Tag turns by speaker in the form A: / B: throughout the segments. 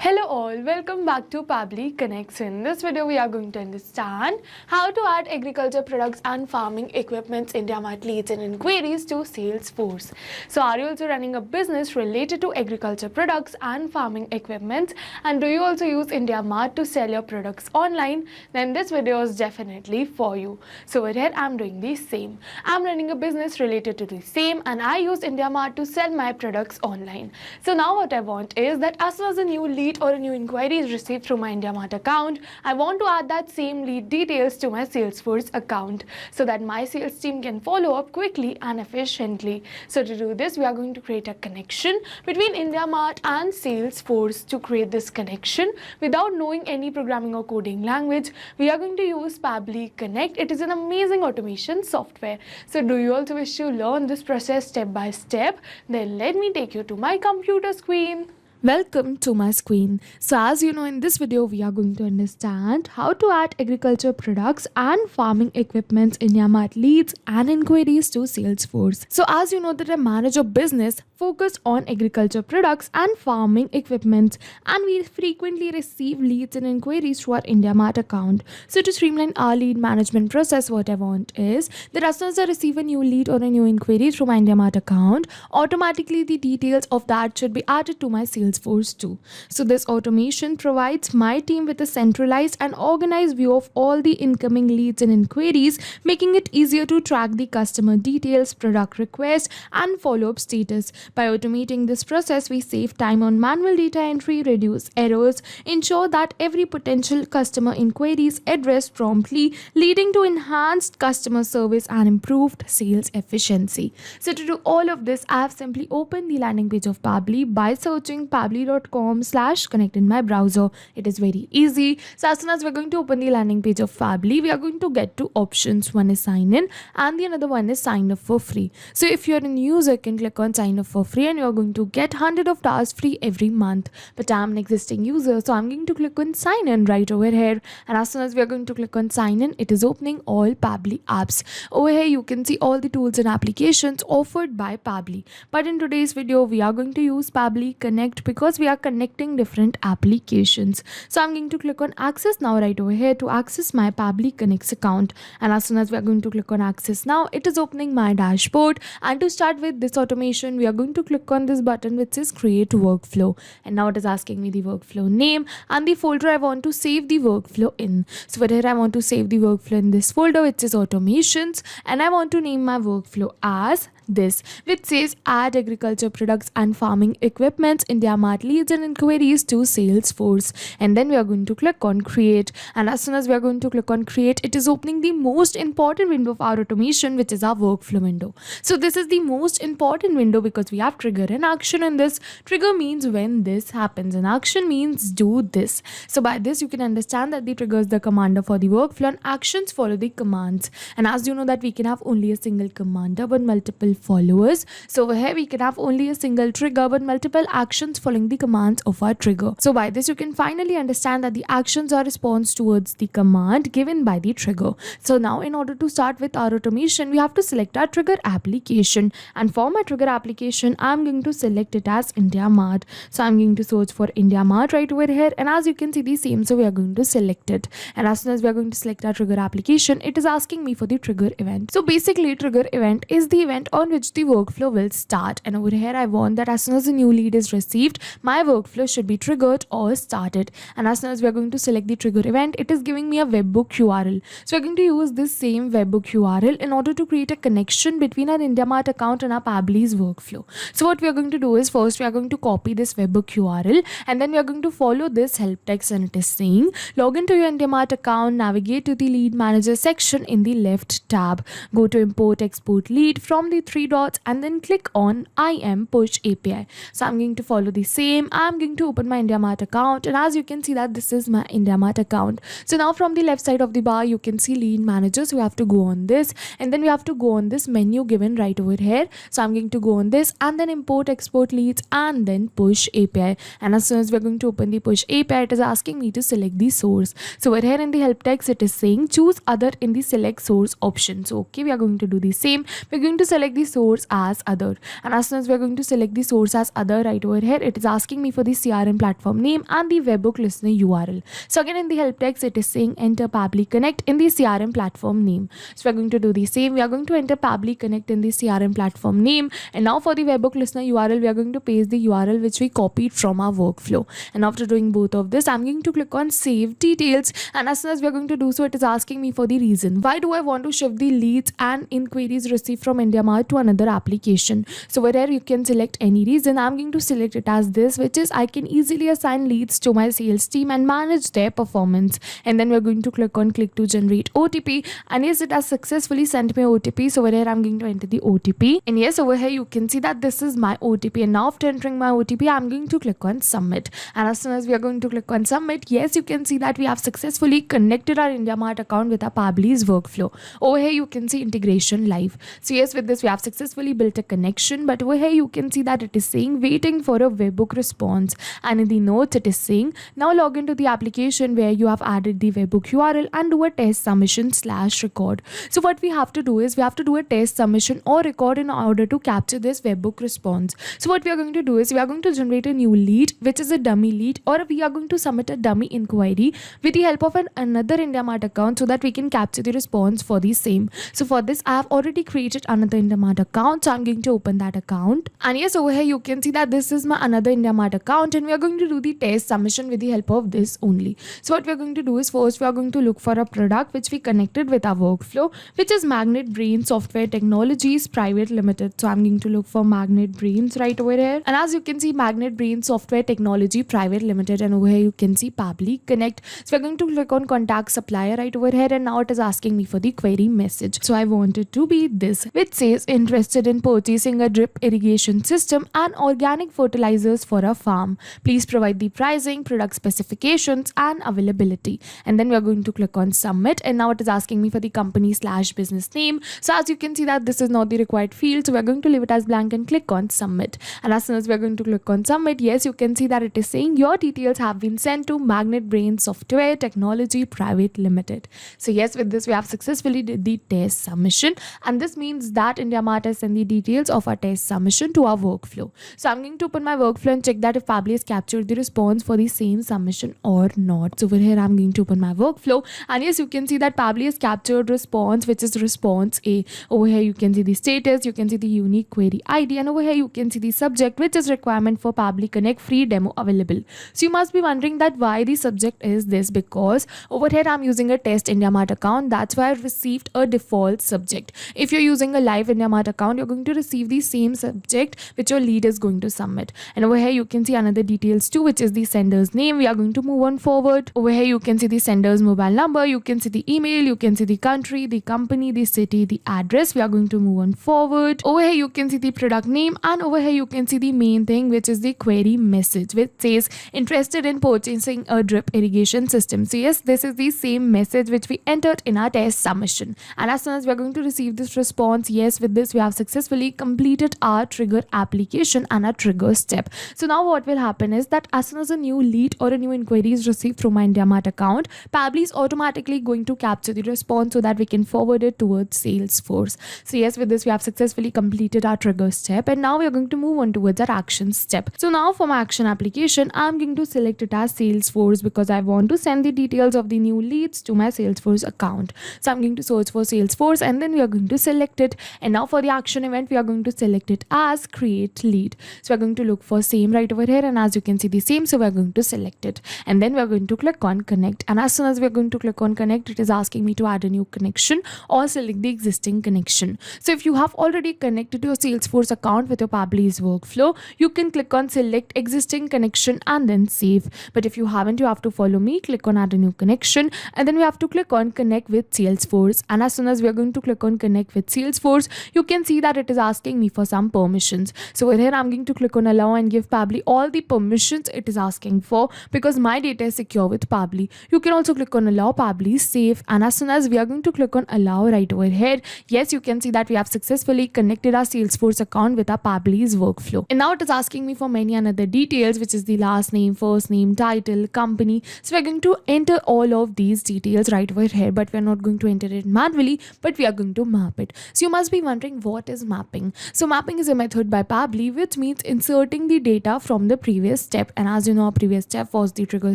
A: Hello all, welcome back to Pabli Connects. In this video, we are going to understand how to add agriculture products and farming equipments IndiaMART leads and inquiries to Salesforce. So are you also running a business related to agriculture products and farming equipments? And do you also use IndiaMART to sell your products online? Then this video is definitely for you. So over here, I'm doing the same. I'm running a business related to the same and I use IndiaMART to sell my products online. So now what I want is that as soon as a new lead or a new inquiry is received through my IndiaMART account, I want to add that same lead details to my Salesforce account so that my sales team can follow up quickly and efficiently. So to do this, we are going to create a connection between IndiaMART and Salesforce. To create this connection without knowing any programming or coding language, we are going to use Pabli Connect. It is an amazing automation software. So do you also wish to learn this process step by step? Then let me take you to my computer screen. Welcome to my screen. So as you know, in this video we are going to understand how to add agriculture products and farming equipments in IndiaMART leads and inquiries to Salesforce. So as you know that I manage a business focused on agriculture products and farming equipment, and we frequently receive leads and inquiries through our IndiaMART account. So to streamline our lead management process, what I want is that as soon as I receive a new lead or a new inquiry through my IndiaMART account, automatically the details of that should be added to my Salesforce too. So this automation provides my team with a centralized and organized view of all the incoming leads and inquiries, making it easier to track the customer details, product requests, and follow-up status. By automating this process, we save time on manual data entry, reduce errors, ensure that every potential customer inquiry is addressed promptly, leading to enhanced customer service and improved sales efficiency. So to do all of this, I have simply opened the landing page of Pabli by searching pabli.com/connect in my browser. It is very easy. So as soon as we're going to open the landing page of Pabli, we are going to get two options. One is sign in and the another one is sign up for free. So if you're a user, you can click on sign up for free and you're going to get 100 of tasks free every month. But I'm an existing user, so I'm going to click on sign in right over here. And as soon as we are going to click on sign in, it is opening all Pabli apps. Over here you can see all the tools and applications offered by Pabli. But in today's video, we are going to use Pabli Connect because we are connecting different applications. So I'm going to click on access now right over here to access my Pabli Connects account. And as soon as we are going to click on access now, it is opening my dashboard. And to start with this automation, we are going to click on this button which says create workflow. And now it is asking me the workflow name and the folder I want to save the workflow in. So here I want to save the workflow in this folder which is automations, and I want to name my workflow as this, which says add agriculture products and farming equipments IndiaMART leads and inquiries to Salesforce. And then we are going to click on create, and as soon as we are going to click on create, it is opening the most important window of our automation, which is our workflow window. So this is the most important window because we have trigger and action in this. Trigger means when this happens and action means do this. So by this you can understand that the trigger is the commander for the workflow and actions follow the commands. And as you know that we can have only a single commander but multiple followers. So over here we can have only a single trigger but multiple actions following the commands of our trigger. So by this you can finally understand that the actions are response towards the command given by the trigger. So now in order to start with our automation, we have to select our trigger application, and for my trigger application I'm going to select it as IndiaMART. So I'm going to search for IndiaMART right over here, and as you can see the same, so we are going to select it. And as soon as we are going to select our trigger application, it is asking me for the trigger event. So basically trigger event is the event on which the workflow will start, and over here I want that as soon as a new lead is received, my workflow should be triggered or started. And as soon as we are going to select the trigger event, it is giving me a webhook URL. So we're going to use this same webhook URL in order to create a connection between our IndiaMART account and our Pabli's workflow. So what we are going to do is first we are going to copy this webhook URL, and then we are going to follow this help text, and it is saying log into your IndiaMART account, navigate to the lead manager section in the left tab, go to import export lead from the three dots, and then click on IM push API. So I'm going to follow the same. I'm going to open my IndiaMART account, and as you can see that this is my IndiaMART account. So now from the left side of the bar you can see lead manager, so we have to go on this, and then we have to go on this menu given right over here. So I'm going to go on this and then import export leads and then push API. And as soon as we're going to open the push API, it is asking me to select the source. So over here in the help text it is saying choose other in the select source option. So okay, we are going to do the same. We're going to select the source as other. And as soon as we're going to select the source as other right over here, it is asking me for the CRM platform name and the webhook listener URL. So again, in the help text, it is saying enter Pabbly Connect in the CRM platform name. So we're going to do the same. We are going to enter Pabbly Connect in the CRM platform name. And now for the webhook listener URL, we are going to paste the URL which we copied from our workflow. And after doing both of this, I'm going to click on save details. And as soon as we're going to do so, it is asking me for the reason. Why do I want to shift the leads and inquiries received from IndiaMART to another application? So wherever you can select any reason, I'm going to select it as this, which is I can easily assign leads to my sales team and manage their performance. And then we're going to click on click to generate OTP. And yes, it has successfully sent me OTP. So over here, I'm going to enter the OTP. And yes, over here, you can see that this is my OTP. And now after entering my OTP, I'm going to click on submit. And as soon as we are going to click on submit, yes, you can see that we have successfully connected our IndiaMART account with our Pabbly's workflow. Over here, you can see integration live. So yes, with this, we have successfully built a connection. But over here, you can see that it is saying waiting for a webhook response. And in the notes, it is saying now log into the application where you have added the webhook URL and do a test submission / record. So what we have to do is we have to do a test submission or record in order to capture this webhook response. So what we are going to do is we are going to generate a new lead, which is a dummy lead, or we are going to submit a dummy inquiry with the help of another IndiaMART account so that we can capture the response for the same. So for this, I have already created another IndiaMART account. So I'm going to open that account. And yes, over here, you can see that this is my another IndiaMART account and we are going to do the test submission with the help of this only. So what we're going to do is first, we are going to look for a product which we connected with our workflow, which is Magnet Brain Software Technologies Private Limited. So I'm going to look for Magnet Brains right over here. And as you can see, Magnet Brain Software Technology Private Limited. And over here, you can see Pabbly Connect. So we're going to click on contact supplier right over here. And now it is asking me for the query message. So I want it to be this, which says interested in purchasing a drip irrigation system and organic fertilizers for a farm. Please provide the pricing, product specifications and availability. And then we are going to click on submit. And now it is asking me for the company / business name. So as you can see that this is not the required field. So we're going to leave it as blank and click on submit. And as soon as we're going to click on submit, yes, you can see that it is saying your details have been sent to Magnet Brain Software Technology Private Limited. So yes, with this, we have successfully did the test submission. And this means that IndiaMART has sent the details of our test submission to our workflow. So I'm going to open my workflow and check that if Pabbly has captured the response for the same submission or not. So over here, I'm going to open my workflow. And yes, you can see that Pabbly has captured response, which is response A. Over here, you can see the status, you can see the unique query ID. And over here, you can see the subject, which is requirement for Pabbly Connect free demo available. So you must be wondering that why the subject is this, because over here, I'm using a test IndiaMART account. That's why I received a default subject. If you're using a live IndiaMART account, you're going to receive the same subject which your lead is going to submit. And over here, you can see another details too, which is the sender's name. We are going to move on forward. Over here, you can see the sender's mobile number. You can see the email. You can see the country, the company, the city, the address. We are going to move on forward. Over here, you can see the product name. And over here, you can see the main thing, which is the query message, which says interested in purchasing a drip irrigation system. So yes, this is the same message which we entered in our test submission. And as soon as we're going to receive this response, yes, with this, we have successfully completed our trigger application and our trigger step. So now what will happen is that as soon as a new lead or a new inquiry is received from my IndiaMART account, Pabbly is automatically going to capture the response so that we can forward it towards Salesforce. So yes, with this, we have successfully completed our trigger step. And now we are going to move on towards our action step. So now for my action application, I'm going to select it as Salesforce because I want to send the details of the new leads to my Salesforce account. So I'm going to search for Salesforce and then we are going to select it. And now for the action event, we are going to select it as create lead. So we're going to look for same right over here. And as you can see the same, so we're going to select it. And then we're going to click on connect. And as soon as we're going to click on connect, it is asking me to add a new connection or select the existing connection. So if you have already connected your Salesforce account with your Pabbly's workflow, you can click on select existing connection and then save. But if you haven't, you have to follow me, click on add a new connection, and then we have to click on connect with Salesforce. And as soon as we're going to click on connect with Salesforce, you can see that it is asking me for some permissions. So over here, I'm going to click on allow and give Pabbly all the permissions it is asking for because my data is secure with Pabbly. You can also click on allow Pabbly, save. And as soon as we are going to click on allow right over here, yes, you can see that we have successfully connected our Salesforce account with our Pabbly's workflow. And now it is asking me for many another details, which is the last name, first name, title, company. So we're going to enter all of these details right over here, but we're not going to enter it manually, but we are going to map it. So you must be wondering wondering what is mapping. So mapping is a method by Pabbly which means inserting the data from the previous step. And as you know, our previous step was the trigger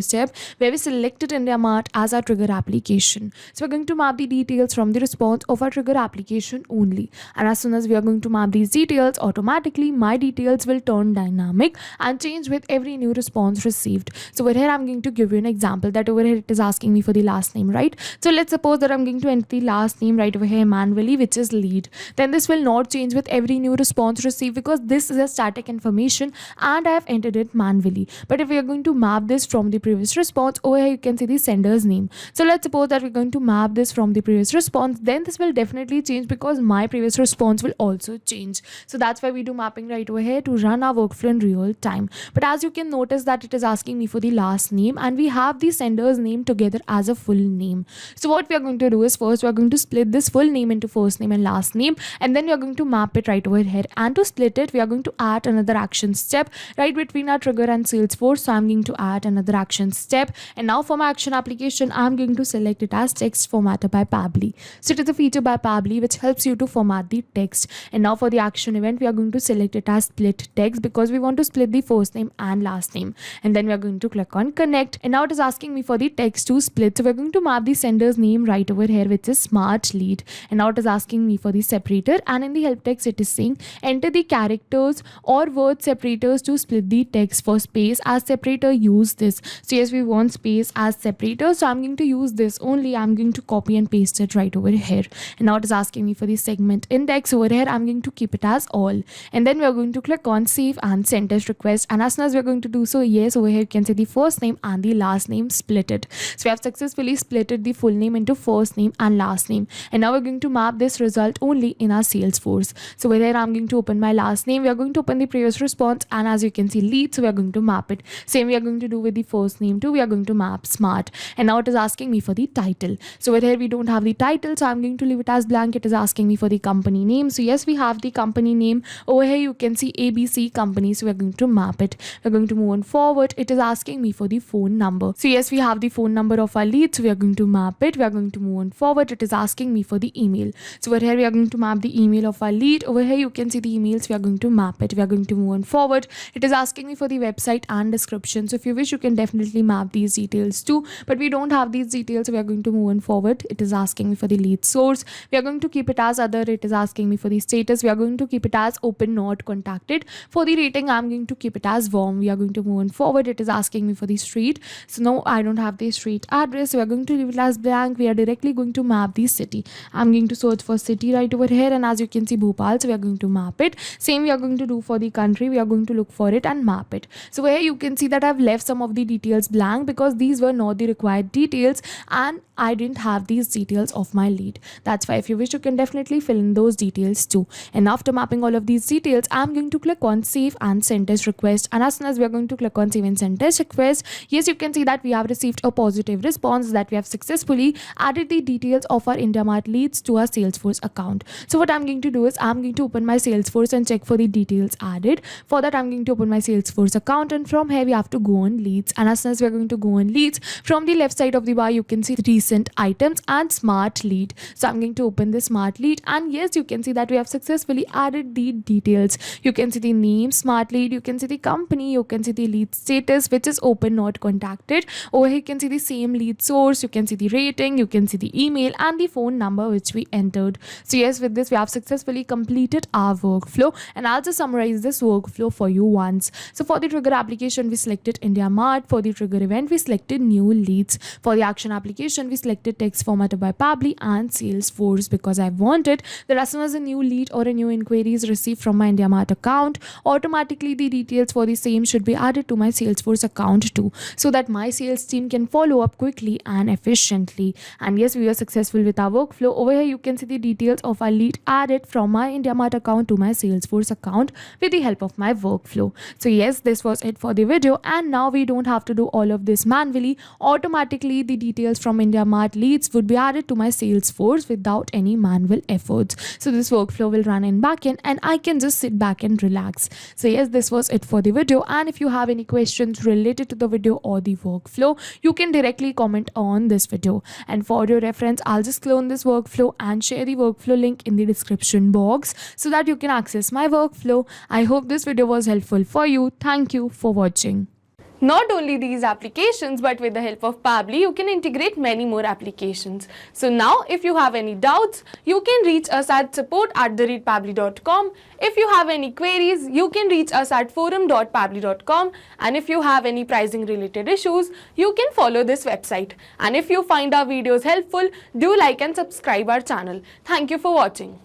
A: step where we selected IndiaMART as our trigger application. So we're going to map the details from the response of our trigger application only. And as soon as we are going to map these details, automatically my details will turn dynamic and change with every new response received. So over here I'm going to give you an example that over here it is asking me for the last name, right? So let's suppose that I'm going to enter the last name right over here manually, which is lead. Then this will not change with every new response received because this is a static information and I have entered it manually. But if we are going to map this from the previous response, over here you can see the sender's name. So let's suppose that we're going to map this from the previous response, then this will definitely change because my previous response will also change. So that's why we do mapping right over here to run our workflow in real time. But as you can notice that it is asking me for the last name and we have the sender's name together as a full name. So what we are going to do is first we are going to split this full name into first name and last name, and then we are going to map it right over here. And to split it, we are going to add another action step right between our trigger and Salesforce. So I'm going to add another action step, and now for my action application I'm going to select it as text formatter by Pabbly. So it is a feature by Pabbly which helps you to format the text. And now for the action event, we are going to select it as split text because we want to split the first name and last name. And then we are going to click on connect, and now it is asking me for the text to split. So we're going to map the sender's name right over here, which is smart lead. And now it is asking me for the separator, and in the help text it is saying enter the characters or word separators to split the text. For space as separator, use this. So yes, we want space as separator, so I'm going to use this only. I'm going to copy and paste it right over here. And now it is asking me for the segment index. Over here I'm going to keep it as all, and then we are going to click on save and send test request. And as soon as we're going to do so, yes, over here you can see the first name and the last name split it. So we have successfully splitted the full name into first name and last name. And now we're going to map this result only in our Salesforce. So over here I'm going to open my last name, we are going to open the previous response, and as you can see lead, so we are going to map it. Same we are going to do with the first name too, we are going to map smart. And now it is asking me for the title. So over here we don't have the title, so I'm going to leave it as blank. It is asking me for the company name. So yes, we have the company name. Over here you can see ABC company, so we're going to map it. We're going to move on forward. It is asking me for the phone number. So yes, we have the phone number of our lead, so we are going to map it. We are going to move on forward. It is asking me for the email. So over here we are going to map the email of our lead. Over here you can see the emails. We are going to map it. We are going to move on forward. It is asking me for the website and description. So if you wish, you can definitely map these details too, but we don't have these details, so we are going to move on forward. It is asking me for the lead source. We are going to keep it as other. It is asking me for the status. We are going to keep it as open, not contacted. For the rating, I'm going to keep it as warm. We are going to move on forward. It is asking me for the street. So no, I don't have the street address, so we are going to leave it as blank. We are directly going to map the city. I'm going to search for city right over here, and as you can see Bhopal, so we are going to map it. Same we are going to do for the country. We are going to look for it and map it. So here you can see that I've left some of the details blank because these were not the required details and I didn't have these details of my lead. That's why if you wish, you can definitely fill in those details too. And after mapping all of these details, I'm going to click on save and send test request. And as soon as we are going to click on save and send test request, yes, you can see that we have received a positive response that we have successfully added the details of our IndiaMART leads to our Salesforce account. So what I'm going to do is I'm going to open my Salesforce and check for the details added. For that, I'm going to open my Salesforce account, and from here we have to go on leads. And as soon as we're going to go on leads, from the left side of the bar you can see recent items and smart lead. So I'm going to open the smart lead, and yes, you can see that we have successfully added the details. You can see the name smart lead, you can see the company, you can see the lead status which is open, not contacted. Over here you can see the same lead source, you can see the rating, you can see the email and the phone number which we entered. So yes, with this we have successfully completed our workflow, and I'll just summarize this workflow for you once. So for the trigger application we selected IndiaMART. For the trigger event we selected new leads. For the action application we selected text formatted by Pabbly and Salesforce because I wanted that as soon as a new lead or a new inquiry is received from my IndiaMART account, automatically the details for the same should be added to my Salesforce account too, so that my sales team can follow up quickly and efficiently. And yes, we are successful with our workflow. Over here you can see the details of our lead added from my IndiaMART account to my Salesforce account with the help of my workflow. So yes, this was it for the video, and now we don't have to do all of this manually. Automatically the details from IndiaMART leads would be added to my Salesforce without any manual efforts. So this workflow will run in backend and I can just sit back and relax. So yes, this was it for the video, and if you have any questions related to the video or the workflow, you can directly comment on this video. And for your reference, I'll just clone this workflow and share the workflow link in the description description box so that you can access my workflow. I hope this video was helpful for you. Thank you for watching. Not only these applications, but with the help of Pabbly, you can integrate many more applications. So now, if you have any doubts, you can reach us at support@pabbly.com. If you have any queries, you can reach us at forum.pabbly.com. And if you have any pricing related issues, you can follow this website. And if you find our videos helpful, do like and subscribe our channel. Thank you for watching.